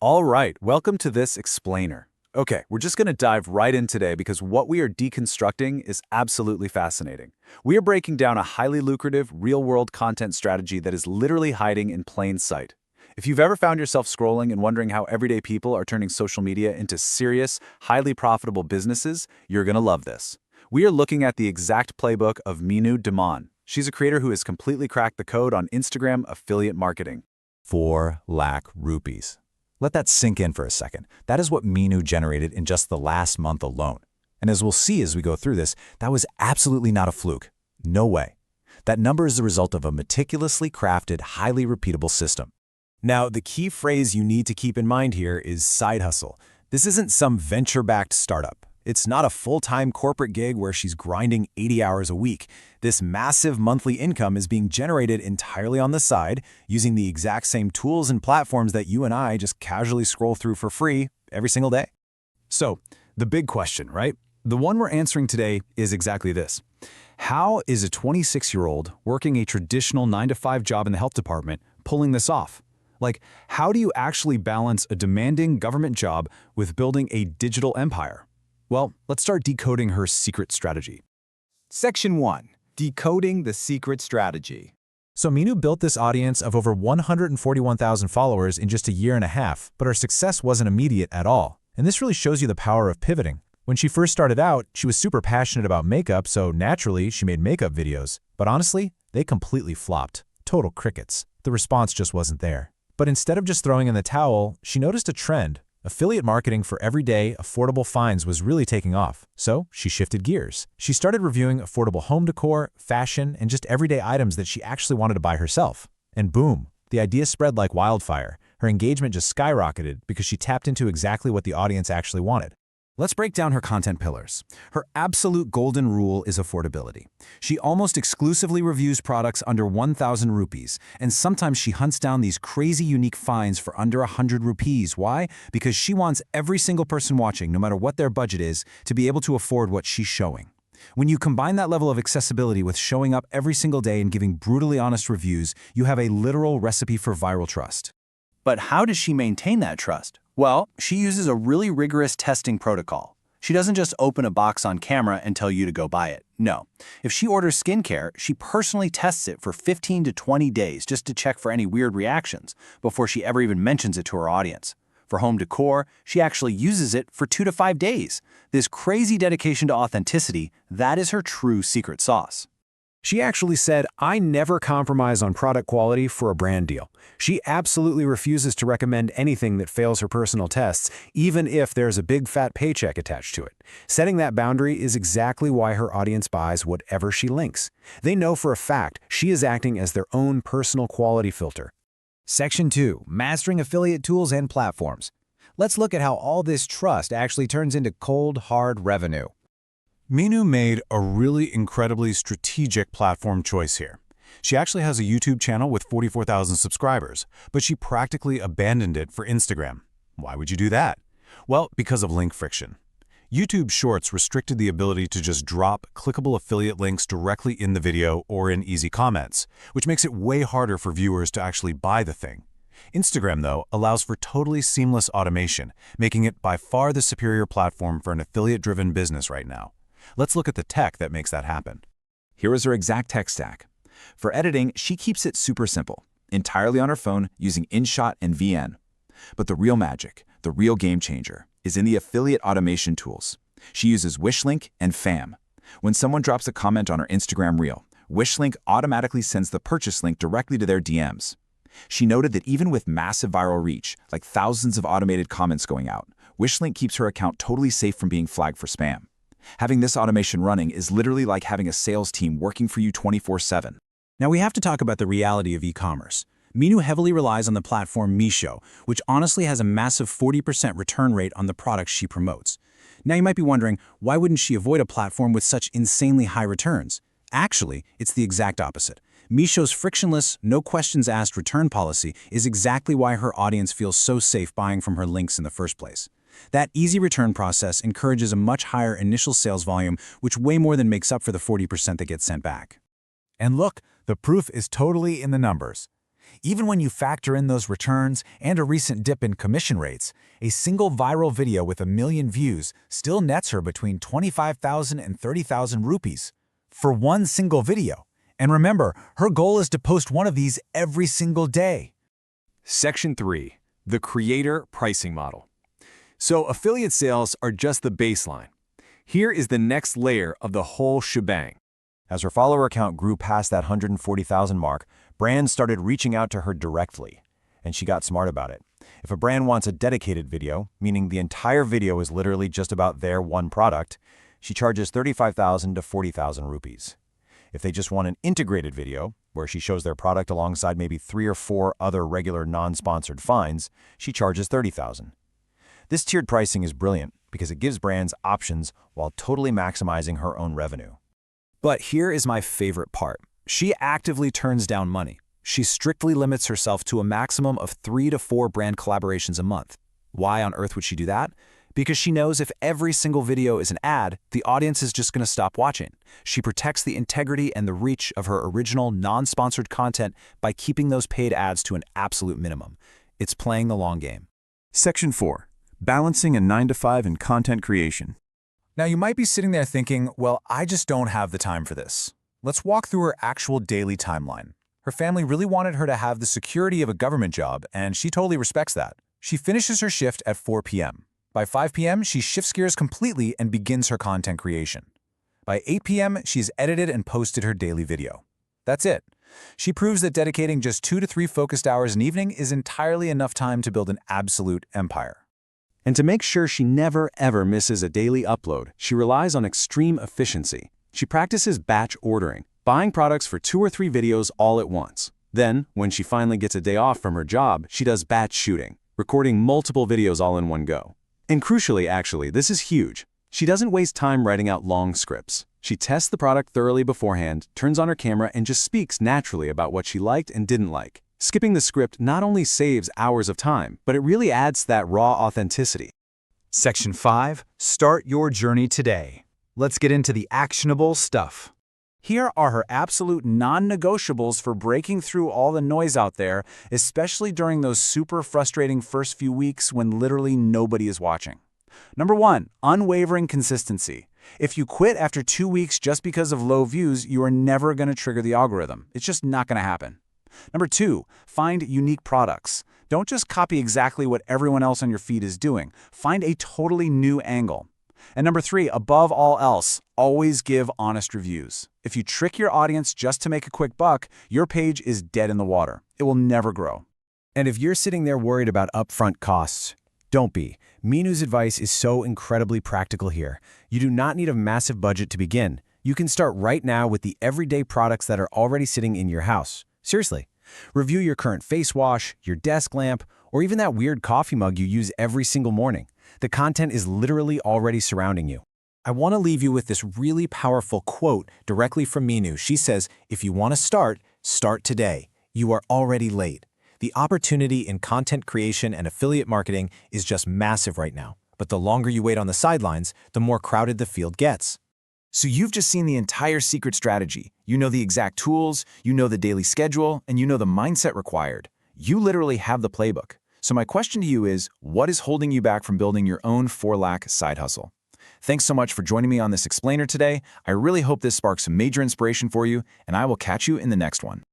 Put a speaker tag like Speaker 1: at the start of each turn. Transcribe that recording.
Speaker 1: All right, welcome to this explainer. Okay, we're just going to dive right in today because what we are deconstructing is absolutely fascinating. We are breaking down a highly lucrative, real-world content strategy that is literally hiding in plain sight. If you've ever found yourself scrolling and wondering how everyday people are turning social media into serious, highly profitable businesses, you're going to love this. We are looking at the exact playbook of Minu Damon. She's a creator who has completely cracked the code on Instagram affiliate marketing.
Speaker 2: 4 lakh rupees. Let that sink in for a second. That is what Minu generated in just the last month alone. And as we'll see as we go through this, that was absolutely not a fluke. No way. That number is the result of a meticulously crafted, highly repeatable system.
Speaker 3: Now, the key phrase you need to keep in mind here is side hustle. This isn't some venture-backed startup. It's not a full-time corporate gig where she's grinding 80 hours a week. This massive monthly income is being generated entirely on the side, using the exact same tools and platforms that you and I just casually scroll through for free every single day. So, the big question, right? The one we're answering today is exactly this. How is a 26-year-old working a traditional 9-to-5 job in the health department pulling this off? Like, how do you actually balance a demanding government job with building a digital empire? Well, let's start decoding her secret strategy.
Speaker 4: Section 1. Decoding the secret strategy.
Speaker 3: So Minu built this audience of over 141,000 followers in just a year and a half, but her success wasn't immediate at all. And this really shows you the power of pivoting. When she first started out, she was super passionate about makeup, so naturally she made makeup videos. But honestly, they completely flopped. Total crickets. The response just wasn't there. But instead of just throwing in the towel, she noticed a trend. Affiliate marketing for everyday, affordable finds was really taking off, so she shifted gears. She started reviewing affordable home decor, fashion, and just everyday items that she actually wanted to buy herself. And boom, the idea spread like wildfire. Her engagement just skyrocketed because she tapped into exactly what the audience actually wanted.
Speaker 4: Let's break down her content pillars. Her absolute golden rule is affordability. She almost exclusively reviews products under 1,000 rupees, and sometimes she hunts down these crazy unique finds for under 100 rupees. Why? Because she wants every single person watching, no matter what their budget is, to be able to afford what she's showing. When you combine that level of accessibility with showing up every single day and giving brutally honest reviews, you have a literal recipe for viral trust. But how does she maintain that trust? Well, she uses a really rigorous testing protocol. She doesn't just open a box on camera and tell you to go buy it. No. If she orders skincare, she personally tests it for 15 to 20 days just to check for any weird reactions before she ever even mentions it to her audience. For home decor, she actually uses it for 2 to 5 days. This crazy dedication to authenticity, that is her true secret sauce. She actually said, "I never compromise on product quality for a brand deal." She absolutely refuses to recommend anything that fails her personal tests, even if there's a big fat paycheck attached to it. Setting that boundary is exactly why her audience buys whatever she links. They know for a fact she is acting as their own personal quality filter. Section 2. Mastering affiliate tools and platforms. Let's look at how all this trust actually turns into cold, hard revenue.
Speaker 3: Minu made a really incredibly strategic platform choice here. She actually has a YouTube channel with 44,000 subscribers, but she practically abandoned it for Instagram. Why would you do that? Well, because of link friction. YouTube Shorts restricted the ability to just drop clickable affiliate links directly in the video or in easy comments, which makes it way harder for viewers to actually buy the thing. Instagram, though, allows for totally seamless automation, making it by far the superior platform for an affiliate-driven business right now. Let's look at the tech that makes that happen.
Speaker 1: Here is her exact tech stack. For editing, she keeps it super simple, entirely on her phone using InShot and VN. But the real magic, the real game changer, is in the affiliate automation tools. She uses Wishlink and FAM. When someone drops a comment on her Instagram reel, Wishlink automatically sends the purchase link directly to their DMs. She noted that even with massive viral reach, like thousands of automated comments going out, Wishlink keeps her account totally safe from being flagged for spam. Having this automation running is literally like having a sales team working for you 24/7.
Speaker 4: Now we have to talk about the reality of e-commerce. Minu heavily relies on the platform Meesho, which honestly has a massive 40% return rate on the products she promotes. Now you might be wondering, why wouldn't she avoid a platform with such insanely high returns? Actually, it's the exact opposite. Meesho's frictionless, no questions asked return policy is exactly why her audience feels so safe buying from her links in the first place. That easy return process encourages a much higher initial sales volume, which way more than makes up for the 40% that gets sent back.
Speaker 3: And look, the proof is totally in the numbers.
Speaker 4: Even when you factor in those returns and a recent dip in commission rates, a single viral video with 1 million views still nets her between 25,000 and 30,000 rupees for one single video. And remember, her goal is to post one of these every single day.
Speaker 3: Section 3. The Creator Pricing Model. So affiliate sales are just the baseline. Here is the next layer of the whole shebang.
Speaker 2: As her follower count grew past that 140,000 mark, brands started reaching out to her directly, and she got smart about it. If a brand wants a dedicated video, meaning the entire video is literally just about their one product, she charges 35,000 to 40,000 rupees. If they just want an integrated video, where she shows their product alongside maybe 3 or 4 other regular non-sponsored finds, she charges 30,000. This tiered pricing is brilliant because it gives brands options while totally maximizing her own revenue.
Speaker 4: But here is my favorite part. She actively turns down money. She strictly limits herself to a maximum of 3 to 4 brand collaborations a month. Why on earth would she do that? Because she knows if every single video is an ad, the audience is just going to stop watching. She protects the integrity and the reach of her original, non-sponsored content by keeping those paid ads to an absolute minimum. It's playing the long game.
Speaker 1: Section 4. Balancing a 9-to-5 in content creation.
Speaker 4: Now you might be sitting there thinking, well, I just don't have the time for this. Let's walk through her actual daily timeline. Her family really wanted her to have the security of a government job, and she totally respects that. She finishes her shift at 4 p.m. By 5 p.m., she shifts gears completely and begins her content creation. By 8 p.m., she's edited and posted her daily video. That's it. She proves that dedicating just 2 to 3 focused hours an evening is entirely enough time to build an absolute empire.
Speaker 3: And to make sure she never ever misses a daily upload, she relies on extreme efficiency. She practices batch ordering, buying products for 2 or 3 videos all at once. Then, when she finally gets a day off from her job, she does batch shooting, recording multiple videos all in one go. And crucially, actually, this is huge. She doesn't waste time writing out long scripts. She tests the product thoroughly beforehand, turns on her camera, and just speaks naturally about what she liked and didn't like. Skipping the script not only saves hours of time, but it really adds that raw authenticity.
Speaker 4: Section 5. Start your journey today. Let's get into the actionable stuff. Here are her absolute non-negotiables for breaking through all the noise out there, especially during those super frustrating first few weeks when literally nobody is watching. Number 1, unwavering consistency. If you quit after 2 weeks just because of low views, you are never going to trigger the algorithm. It's just not going to happen. Number 2, find unique products. Don't just copy exactly what everyone else on your feed is doing. Find a totally new angle. And number 3, above all else, always give honest reviews. If you trick your audience just to make a quick buck, your page is dead in the water. It will never grow.
Speaker 3: And if you're sitting there worried about upfront costs, don't be. Minu's advice is so incredibly practical here. You do not need a massive budget to begin. You can start right now with the everyday products that are already sitting in your house. Seriously. Review your current face wash, your desk lamp, or even that weird coffee mug you use every single morning. The content is literally already surrounding you. I want to leave you with this really powerful quote directly from Minu. She says, if you want to start, start today. You are already late. The opportunity in content creation and affiliate marketing is just massive right now. But the longer you wait on the sidelines, the more crowded the field gets. So you've just seen the entire secret strategy. You know the exact tools, you know the daily schedule, and you know the mindset required. You literally have the playbook. So my question to you is, what is holding you back from building your own 4 lakh side hustle? Thanks so much for joining me on this explainer today. I really hope this sparks some major inspiration for you, and I will catch you in the next one.